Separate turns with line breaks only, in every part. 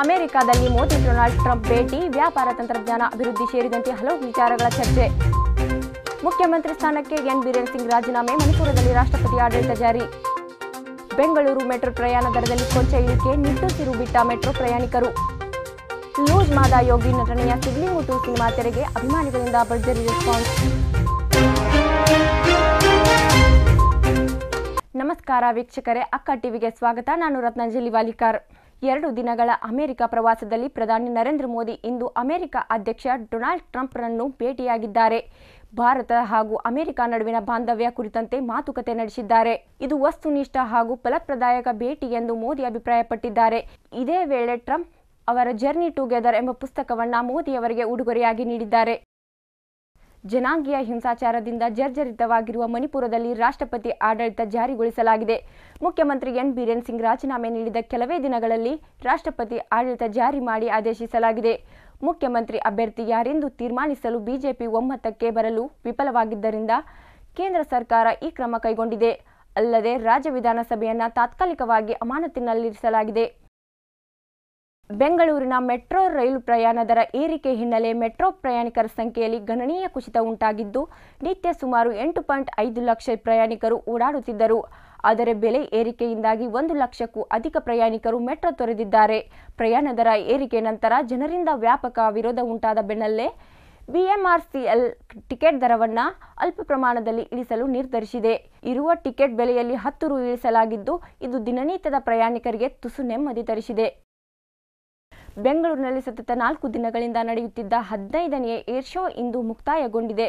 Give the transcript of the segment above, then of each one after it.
ಅಮೆರಿಕದಲ್ಲಿ Modi Donald Trump ಭೇಟಿ, ವ್ಯಾಪಾರ ತಂತ್ರಜ್ಞಾನ ಅಭಿವೃದ್ಧಿ ಸೇರಿದಂತೆ ಹಲವು ವಿಚಾರಗಳ ಚರ್ಚೆ. ಮುಖ್ಯಮಂತ್ರಿ ಸ್ಥಾನಕ್ಕೆ ಎನ್ ಬಿರೇನ್ ಸಿಂಗ್ ರಾಜೀನಾಮೆ, ಮಣಿಪುರದಲ್ಲಿ ರಾಷ್ಟ್ರಪತಿ ಆಡಳಿತ ಜಾರಿ. ಬೆಂಗಳೂರು ಮೆಟ್ರೋ ಪ್ರಯಾಣ ದರದಲ್ಲಿ ಕೊಂಚ ಇಳಿಕೆ, ನಿಟ್ಟುಸಿರು ಬಿಟ್ಟ ಮೆಟ್ರೋ ಪ್ರಯಾಣಿಕರು. ಲೂಸ್ ಮಾದ ಯೋಗಿ ನಟನೆಯ ಸಿದ್ಲಿಂಗು 2 ಸಿನಿಮಾ ತೆರೆಗೆ ಅಭಿಮಾನಿಗಳಿಂದ ಭರ್ಜರಿ ರೆಸ್ಪಾನ್ಸ್. ನಮಸ್ಕಾರ ವೀಕ್ಷಕರೇ, ಅಕ್ಕ ಟಿವಿಗೆ ಸ್ವಾಗತ. ನಾನು ರತ್ನಾಂಜಲಿ ವಾಲಿಕಾರ್. 2 ದಿನಗಳ ಅಮೆರಿಕ ಪ್ರವಾಸದಲ್ಲಿ ಪ್ರಧಾನಿ ನರೇಂದ್ರ ಮೋದಿ ಇಂದು ಅಮೆರಿಕ ಅಧ್ಯಕ್ಷ ಡೊನಾಲ್ಡ್ ಟ್ರಂಪ್ರನ್ನು ಭೇಟಿಯಾಗಿದ್ದಾರೆ. ಭಾರತ ಹಾಗೂ ಅಮೆರಿಕ ನಡುವಿನ ಬಾಂಧವ್ಯ ಕುರಿತಂತೆ ಮಾತುಕತೆ ನಡೆಸಿದ್ದಾರೆ. ಇದು ವಸ್ತುನಿಷ್ಠ ಹಾಗೂ ಫಲಪ್ರದಾಯಕ ಭೇಟಿ ಎಂದು ಮೋದಿ ಅಭಿಪ್ರಾಯಪಟ್ಟಿದ್ದಾರೆ. ಇದೇ ವೇಳೆ ಟ್ರಂಪ್ ಅವರ ಜರ್ನಿ ಟುಗೆದರ್ ಎಂಬ ಪುಸ್ತಕವನ್ನು ಮೋದಿಯವರಿಗೆ ಉಡುಗೊರೆಯಾಗಿ ನೀಡಿದ್ದಾರೆ. ಜನಾಂಗೀಯ ಹಿಂಸಾಚಾರದಿಂದ ಜರ್ಜರಿತವಾಗಿರುವ ಮಣಿಪುರದಲ್ಲಿ ರಾಷ್ಟ್ರಪತಿ ಆಡಳಿತ ಜಾರಿಗೊಳಿಸಲಾಗಿದೆ. ಮುಖ್ಯಮಂತ್ರಿ ಎನ್ ಬಿರೇನ್ ಸಿಂಗ್ ರಾಜೀನಾಮೆ ನೀಡಿದ ಕೆಲವೇ ದಿನಗಳಲ್ಲಿ ರಾಷ್ಟ್ರಪತಿ ಆಡಳಿತ ಜಾರಿ ಮಾಡಿ ಆದೇಶಿಸಲಾಗಿದೆ. ಮುಖ್ಯಮಂತ್ರಿ ಅಭ್ಯರ್ಥಿ ಯಾರೆಂದು ತೀರ್ಮಾನಿಸಲು ಬಿಜೆಪಿ ಒಮ್ಮತಕ್ಕೆ ಬರಲು ವಿಫಲವಾಗಿದ್ದರಿಂದ ಕೇಂದ್ರ ಸರ್ಕಾರ ಈ ಕ್ರಮ ಕೈಗೊಂಡಿದೆ. ಅಲ್ಲದೆ ರಾಜ್ಯ ವಿಧಾನಸಭೆಯನ್ನು ತಾತ್ಕಾಲಿಕವಾಗಿ ಅಮಾನತಿನಲ್ಲಿರಿಸಲಾಗಿದೆ. ಬೆಂಗಳೂರಿನ ಮೆಟ್ರೋ ರೈಲು ಪ್ರಯಾಣ ದರ ಏರಿಕೆ ಹಿನ್ನೆಲೆ ಮೆಟ್ರೋ ಪ್ರಯಾಣಿಕರ ಸಂಖ್ಯೆಯಲ್ಲಿ ಗಣನೀಯ ಕುಸಿತ ಉಂಟಾಗಿದ್ದು, ನಿತ್ಯ ಸುಮಾರು 8.5 ಲಕ್ಷ ಪ್ರಯಾಣಿಕರು ಓಡಾಡುತ್ತಿದ್ದರು. ಆದರೆ ಬೆಲೆ ಏರಿಕೆಯಿಂದಾಗಿ 1 ಲಕ್ಷಕ್ಕೂ ಅಧಿಕ ಪ್ರಯಾಣಿಕರು ಮೆಟ್ರೋ ತೊರೆದಿದ್ದಾರೆ. ಪ್ರಯಾಣ ದರ ಏರಿಕೆ ನಂತರ ಜನರಿಂದ ವ್ಯಾಪಕ ವಿರೋಧ ಉಂಟಾದ ಬೆನ್ನಲ್ಲೇ ಬಿಎಂಆರ್ಸಿಎಲ್ ಟಿಕೆಟ್ ದರವನ್ನು ಅಲ್ಪ ಪ್ರಮಾಣದಲ್ಲಿ ಇಳಿಸಲು ನಿರ್ಧರಿಸಿದೆ. ಇರುವ ಟಿಕೆಟ್ ಬೆಲೆಯಲ್ಲಿ 10 ರು ಇಳಿಸಲಾಗಿದ್ದು, ಇದು ದಿನನಿತ್ಯದ ಪ್ರಯಾಣಿಕರಿಗೆ ತುಸು ನೆಮ್ಮದಿ ತರಿಸಿದೆ. ಬೆಂಗಳೂರಿನಲ್ಲಿ ಸತತ 4 ದಿನಗಳಿಂದ ನಡೆಯುತ್ತಿದ್ದ 15ನೇ ಏರ್ ಶೋ ಇಂದು ಮುಕ್ತಾಯಗೊಂಡಿದೆ.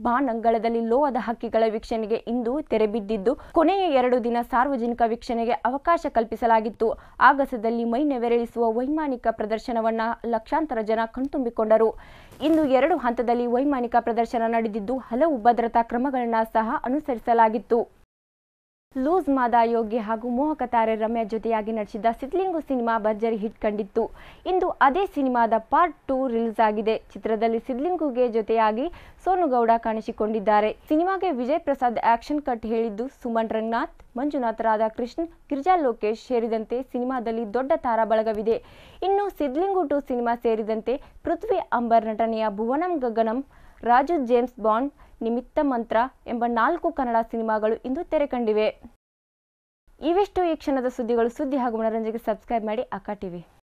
ಬಾನಂಗಳದಲ್ಲಿ ಲೋಹದ ಹಕ್ಕಿಗಳ ವೀಕ್ಷಣೆಗೆ ಇಂದು ತೆರೆ ಬಿದ್ದಿದ್ದು, ಕೊನೆಯ 2 ದಿನ ಸಾರ್ವಜನಿಕ ವೀಕ್ಷಣೆಗೆ ಅವಕಾಶ ಕಲ್ಪಿಸಲಾಗಿತ್ತು. ಆಗಸದಲ್ಲಿ ಮೈ ನೆವರೇಳಿಸುವ ವೈಮಾನಿಕ ಪ್ರದರ್ಶನವನ್ನು ಲಕ್ಷಾಂತರ ಜನ ಕಣ್ತುಂಬಿಕೊಂಡರು. ಇಂದು 2 ಹಂತದಲ್ಲಿ ವೈಮಾನಿಕ ಪ್ರದರ್ಶನ ನಡೆದಿದ್ದು, ಹಲವು ಭದ್ರತಾ ಕ್ರಮಗಳನ್ನು ಸಹ ಅನುಸರಿಸಲಾಗಿತ್ತು. ಲೂಸ್ ಮಾದ ಯೋಗಿ ಹಾಗೂ ಮೋಹಕ ತಾರೆ ರಮ್ಯಾ ಜೊತೆಯಾಗಿ ನಟಿಸಿದ ಸಿದ್ಲಿಂಗು ಸಿನಿಮಾ ಭರ್ಜರಿ ಹಿಟ್ ಕಂಡಿತ್ತು. ಇಂದು ಅದೇ ಸಿನಿಮಾದ ಪಾರ್ಟ್ 2 ರಿಲೀಸ್ ಆಗಿದೆ. ಚಿತ್ರದಲ್ಲಿ ಸಿದ್ಲಿಂಗುಗೆ ಜೊತೆಯಾಗಿ ಸೋನು ಗೌಡ ಕಾಣಿಸಿಕೊಂಡಿದ್ದಾರೆ. ಸಿನಿಮಾಗೆ ವಿಜಯ್ ಪ್ರಸಾದ್ ಆಕ್ಷನ್ ಕಟ್ ಹೇಳಿದ್ದು, ಸುಮನ್ ರಂಗನಾಥ್, ಮಂಜುನಾಥ್, ರಾಧಾಕೃಷ್ಣನ್, ಗಿರಿಜಾ ಲೋಕೇಶ್ ಸೇರಿದಂತೆ ಸಿನಿಮಾದಲ್ಲಿ ದೊಡ್ಡ ತಾರಾ ಬಳಗವಿದೆ. ಇನ್ನು ಸಿದ್ಲಿಂಗು 2 ಸಿನಿಮಾ ಸೇರಿದಂತೆ ಪೃಥ್ವಿ ಅಂಬರ್ ನಟನೆಯ ಭುವನಂ ಗಗನಂ, ರಾಜು ಜೇಮ್ಸ್ ಬಾಂಡ್, ನಿಮಿತ್ತ ಮಂತ್ರ ಎಂಬ 4 ಕನ್ನಡ ಸಿನಿಮಾಗಳು ಇಂದು ತೆರೆ ಕಂಡಿವೆ. ಇವಿಷ್ಟು ಈ ಕ್ಷಣದ ಸುದ್ದಿಗಳು. ಸುದ್ದಿ ಹಾಗೂ ಮನರಂಜನೆಗೆ ಸಬ್ಸ್ಕ್ರೈಬ್ ಮಾಡಿ ಅಕ್ಕ ಟಿವಿ.